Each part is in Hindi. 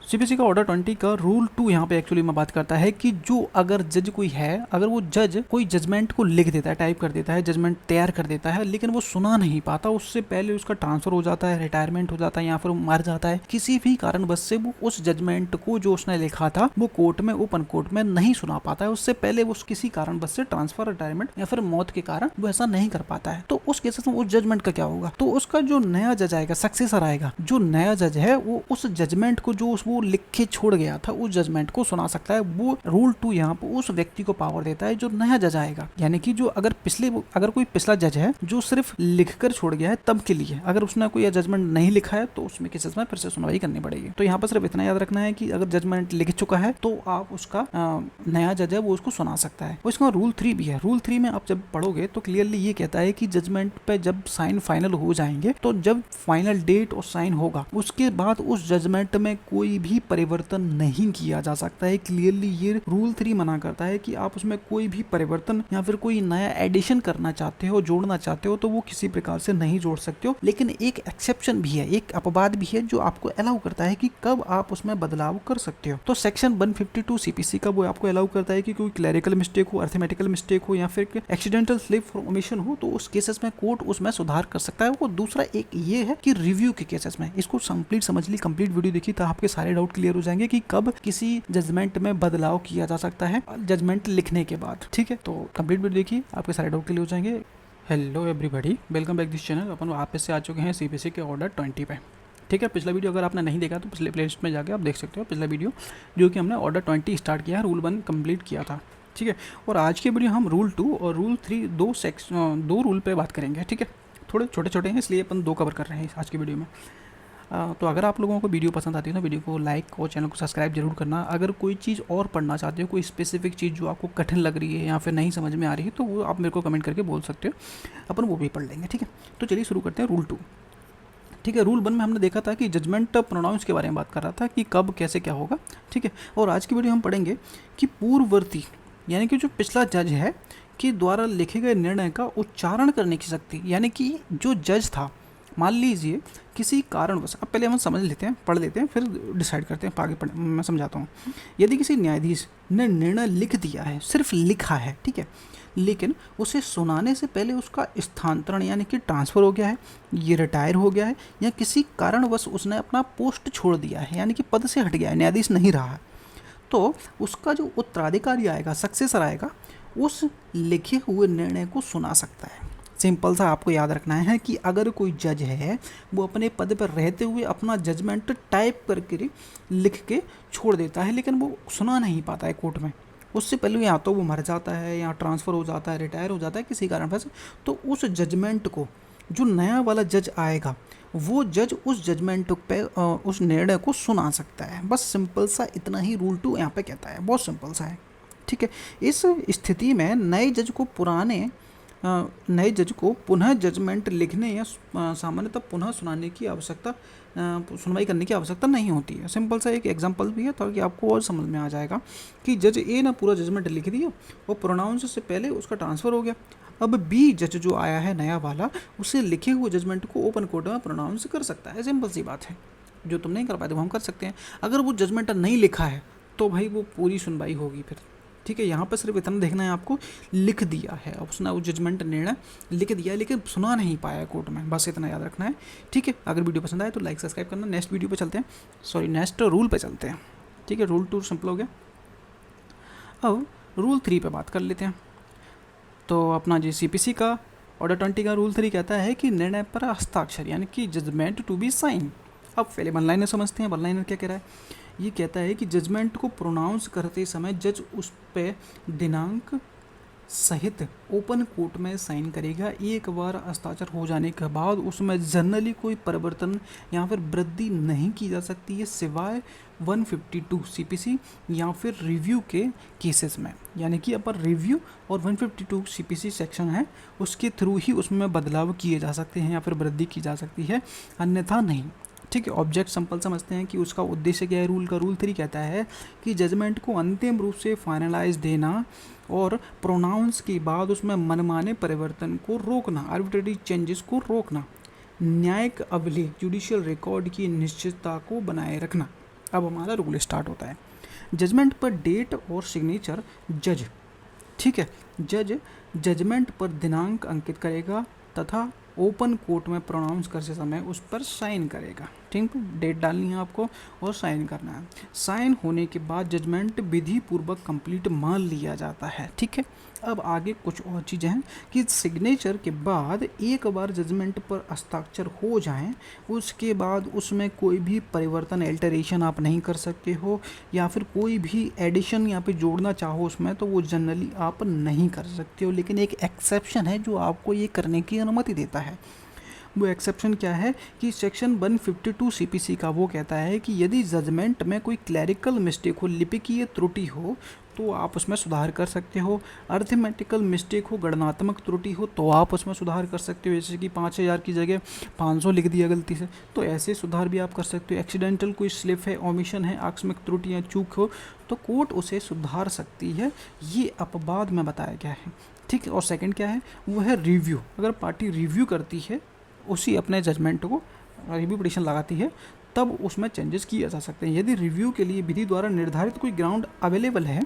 सीपीसी का ऑर्डर 20 का रूल 2 यहाँ पे एक्चुअली में बात करता है कि जो अगर जज कोई है, अगर वो जज कोई जजमेंट को लिख देता है, टाइप कर देता है, जजमेंट तैयार कर देता है, लेकिन वो सुना नहीं पाता, उससे पहले उसका ट्रांसफर हो जाता है, रिटायरमेंट हो जाता है या फिर वो मर जाता है, किसी भी कारणवश से वो उस जजमेंट को जो उसने लिखा था वो कोर्ट में, ओपन कोर्ट में नहीं सुना पाता है, उससे पहले वो किसी कारणवश से ट्रांसफर, रिटायरमेंट या फिर मौत के कारण वो ऐसा नहीं कर पाता है, तो उस केसेस में उस जजमेंट का क्या होगा? तो उसका जो नया जज आएगा, सक्सेसर आएगा, जो नया जज है वो उस जजमेंट को जो वो लिख के छोड़ गया था उस जजमेंट को सुना सकता है। वो रूल 2 यहाँ पर उस व्यक्ति को पावर देता है जो नया जज आएगा, यानी कि जो अगर कोई पिछला जज है जो सिर्फ लिखकर छोड़ गया है तब के लिए, अगर उसने कोई जजमेंट नहीं लिखा है तो उसमें केसेस में फिर से सुनवाई करनी पड़ेगी। तो यहाँ पर सिर्फ इतना याद रखना है कि अगर जजमेंट लिख चुका है तो आप उसका नया जज है वो उसको सुना सकता है। और इसका रूल 3 भी है। रूल 3 में आप जब पढ़ोगे तो क्लियरली ये कहता है कि जजमेंट पे जब साइन फाइनल हो जाएंगे, तो जब फाइनल डेट और साइन होगा उसके बाद उस जजमेंट में कोई भी परिवर्तन नहीं किया जा सकता है। क्लियरली ये रूल 3 मना करता है कि आप उसमें कोई भी परिवर्तन या फिर कोई नया एडिशन करना चाहते हो, जोड़ना चाहते हो, तो वो किसी प्रकार से नहीं जोड़ सकते हो। लेकिन एक एक्सेप्शन भी है, एक अपवाद भी है जो आपको अलाउ करता है कि कब आप उसमें बदलाव कर सकते हो। तो सेक्शन 152 सीपीसी का वो आपको अलाउ करता है कि कोई क्लरिकल मिस्टेक हो, अर्थमेटिकल मिस्टेक हो या फिर एक्सीडेंटल स्लिप फॉर ओमिशन हो, तो उस केसेस में कोर्ट उसमें सुधार कर सकता है। वो दूसरा एक ये है कि रिव्यू के केसेस में, इसको कंप्लीट समझ ली, कंप्लीट वीडियो देखी तो आपके सारे डाउट क्लियर हो जाएंगे कि कब किसी जजमेंट में बदलाव किया जा सकता है जजमेंट लिखने के बाद। ठीक है, तो कंप्लीट वीडियो देखिए, आपके सारे डाउट क्लियर हो जाएंगे। Hello everybody, welcome back this channel. अपन वापस से आ चुके हैं सीपीसी के ऑर्डर 20 पे। ठीक है, पिछला वीडियो अगर आपने नहीं देखा तो पिछले प्लेलिस्ट में जाके आप देख सकते हो पिछला वीडियो जो कि हमने ऑर्डर 20 स्टार्ट किया है, रूल 1 कंप्लीट किया था। ठीक है, और आज की वीडियो हम रूल 2 और रूल 3 दो रूल पे बात करेंगे। ठीक है, थोड़े छोटे छोटे हैं इसलिए अपन 2 कवर कर रहे हैं आज की वीडियो में। तो अगर आप लोगों को वीडियो पसंद आती है तो वीडियो को लाइक और चैनल को सब्सक्राइब जरूर करना। अगर कोई चीज़ और पढ़ना चाहते हो, कोई स्पेसिफिक चीज़ जो आपको कठिन लग रही है या फिर नहीं समझ में आ रही है, तो वो आप मेरे को कमेंट करके बोल सकते हो, अपन वो भी पढ़ लेंगे। ठीक है, तो चलिए शुरू करते हैं रूल 2। ठीक है, रूल 1 में हमने देखा था कि जजमेंट प्रोनाउंस के बारे में बात कर रहा था कि कब कैसे क्या होगा। ठीक है, और आज की वीडियो हम पढ़ेंगे कि पूर्ववर्ती यानी कि जो पिछला जज है के द्वारा लिखे गए निर्णय का उच्चारण करने की शक्ति, यानी कि जो जज था, मान लीजिए किसी कारणवश, अब पहले हम समझ लेते हैं, पढ़ लेते हैं, फिर डिसाइड करते हैं, आगे मैं समझाता हूँ। यदि किसी न्यायाधीश ने निर्णय लिख दिया है, सिर्फ लिखा है, ठीक है, लेकिन उसे सुनाने से पहले उसका स्थानांतरण यानी कि ट्रांसफ़र हो गया है, ये रिटायर हो गया है, या किसी कारणवश उसने अपना पोस्ट छोड़ दिया है यानी कि पद से हट गया है, न्यायाधीश नहीं रहा है, तो उसका जो उत्तराधिकारी आएगा, सक्सेसर आएगा, उस लिखे हुए निर्णय को सुना सकता है। सिंपल सा आपको याद रखना है कि अगर कोई जज है वो अपने पद पर रहते हुए अपना जजमेंट टाइप करके लिख के छोड़ देता है, लेकिन वो सुना नहीं पाता है कोर्ट में, उससे पहले या तो वो मर जाता है या ट्रांसफ़र हो जाता है, रिटायर हो जाता है किसी कारणवश, तो उस जजमेंट को जो नया वाला जज आएगा वो जज उस जजमेंट पे उस निर्णय को सुना सकता है। बस सिंपल सा इतना ही रूल 2 यहाँ पे कहता है, बहुत सिंपल सा है। ठीक है, इस स्थिति में नए जज को पुनः जजमेंट लिखने या सामान्यतः पुनः सुनवाई करने की आवश्यकता नहीं होती है। सिंपल सा एक एग्जांपल भी है ताकि आपको और समझ में आ जाएगा कि जज ए ने पूरा जजमेंट लिख दिया और प्रोनाउंस से पहले उसका ट्रांसफ़र हो गया। अब बी जज जो आया है नया वाला, उसे लिखे हुए जजमेंट को ओपन कोर्ट में प्रोनाउंस कर सकता है। सिंपल सी बात है, जो तुम नहीं कर पाते वो हम कर सकते हैं। अगर वो जजमेंट नहीं लिखा है तो भाई वो पूरी सुनवाई होगी फिर। ठीक है, यहाँ पर सिर्फ इतना देखना है आपको, लिख दिया है, अब उसने वो जजमेंट निर्णय लिख दिया है लेकिन सुना नहीं पाया है कोर्ट में, बस इतना याद रखना है। ठीक है, अगर वीडियो पसंद आए तो लाइक सब्सक्राइब करना। नेक्स्ट वीडियो पे चलते हैं, नेक्स्ट रूल पे चलते हैं। ठीक है, रूल 2 सिंपल हो गया। अब रूल 3 पे बात कर लेते हैं। तो अपना जी सीपीसी का ऑर्डर 20 का रूल 3 कहता है कि निर्णय पर हस्ताक्षर यानी कि जजमेंट टू बी साइन। अब पहले वन लाइनर समझते हैं। वन लाइनर क्या कह रहा है? ये कहता है कि जजमेंट को प्रोनाउंस करते समय जज उस पे दिनांक सहित ओपन कोर्ट में साइन करेगा। एक बार हस्ताक्षर हो जाने के बाद उसमें जनरली कोई परिवर्तन या फिर वृद्धि नहीं की जा सकती है, सिवाय 152 सीपीसी या फिर रिव्यू के केसेस में, यानी कि अपन रिव्यू और 152 सीपीसी सेक्शन है उसके थ्रू ही उसमें बदलाव किए जा सकते हैं या फिर वृद्धि की जा सकती है, अन्यथा नहीं। ठीक है, ऑब्जेक्ट सिंपल समझते हैं कि उसका उद्देश्य क्या है। रूल 3 कहता है कि जजमेंट को अंतिम रूप से फाइनलाइज देना और प्रोनाउंस के बाद उसमें मनमाने परिवर्तन को रोकना, आर्बिट्रेरी चेंजेस को रोकना, न्यायिक अभिलेख जुडिशियल रिकॉर्ड की निश्चितता को बनाए रखना। अब हमारा रूल स्टार्ट होता है। जजमेंट पर डेट और सिग्नेचर जज, ठीक है, जज जजमेंट पर दिनांक अंकित करेगा तथा ओपन कोर्ट में प्रोनाउंस करते समय उस पर साइन करेगा। ठीक, डेट डालनी है आपको और साइन करना है। साइन होने के बाद जजमेंट विधि पूर्वक कंप्लीट मान लिया जाता है। ठीक है, अब आगे कुछ और चीज़ें हैं कि सिग्नेचर के बाद एक बार जजमेंट पर हस्ताक्षर हो जाएं, उसके बाद उसमें कोई भी परिवर्तन एल्टरेशन आप नहीं कर सकते हो, या फिर कोई भी एडिशन यहाँ पे जोड़ना चाहो उसमें तो वो जनरली आप नहीं कर सकते हो। लेकिन एक एक्सेप्शन है जो आपको ये करने की अनुमति देता है। वो एक्सेप्शन क्या है कि सेक्शन 152 सीपीसी का वो कहता है कि यदि जजमेंट में कोई क्लैरिकल मिस्टेक हो, लिपिकीय त्रुटि हो, तो आप उसमें सुधार कर सकते हो। अर्थमेटिकल मिस्टेक हो, गणनात्मक त्रुटि हो, तो आप उसमें सुधार कर सकते हो। जैसे कि 5000 की जगह 500 लिख दिया गलती से, तो ऐसे सुधार भी आप कर सकते हो। एक्सीडेंटल कोई स्लिप है, ओमिशन है, आकस्मिक त्रुटि या चूक हो, तो कोर्ट उसे सुधार सकती है। ये अपवाद में बताया गया है। ठीक है, और सेकंड क्या है, वो है रिव्यू। अगर पार्टी रिव्यू करती है उसी अपने जजमेंट को, रिव्यू पिटीशन लगाती है, तब उसमें चेंजेस किए जा सकते हैं। यदि रिव्यू के लिए विधि द्वारा निर्धारित कोई ग्राउंड अवेलेबल है,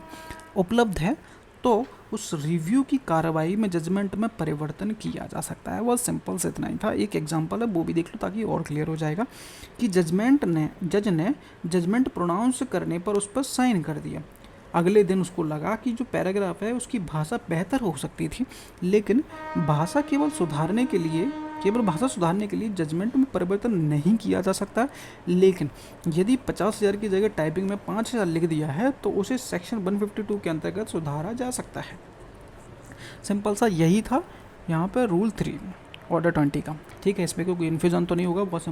उपलब्ध है, तो उस रिव्यू की कार्रवाई में जजमेंट में परिवर्तन किया जा सकता है। वो सिंपल से इतना ही था। एक एग्जांपल है, वो भी देख लो ताकि और क्लियर हो जाएगा कि जज ने जजमेंट प्रोनाउंस करने पर उस पर साइन कर दिया। अगले दिन उसको लगा कि जो पैराग्राफ है उसकी भाषा बेहतर हो सकती थी, लेकिन केवल भाषा सुधारने के लिए जजमेंट में परिवर्तन नहीं किया जा सकता। लेकिन यदि 50,000 की जगह टाइपिंग में 5,000 लिख दिया है तो उसे सेक्शन 152 के अंतर्गत सुधारा जा सकता है। सिंपल सा यही था यहाँ पर रूल 3 ऑर्डर 20 का। ठीक है, इसमें कोई इन्फ्यूजन तो नहीं होगा, बहुत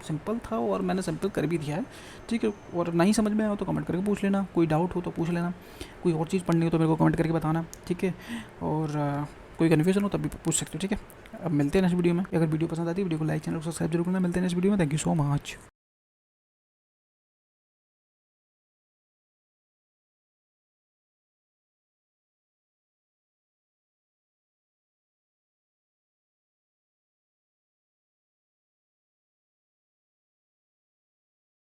सिंपल था और मैंने सिंपल कर भी दिया है। ठीक है, और नहीं समझ में आया तो कमेंट करके पूछ लेना, कोई डाउट हो तो पूछ लेना, कोई और चीज़ पढ़नी हो तो मेरे को कमेंट करके बताना। ठीक है, और कोई कन्फ्यूजन हो तब भी पूछ सकते हो। ठीक है, अब मिलते हैं नेक्स्ट वीडियो में। अगर वीडियो पसंद आती है वीडियो को लाइक, चैनल को सब्सक्राइब जरूर करना। मिलते हैं नेक्स्ट वीडियो में। Thank you so much.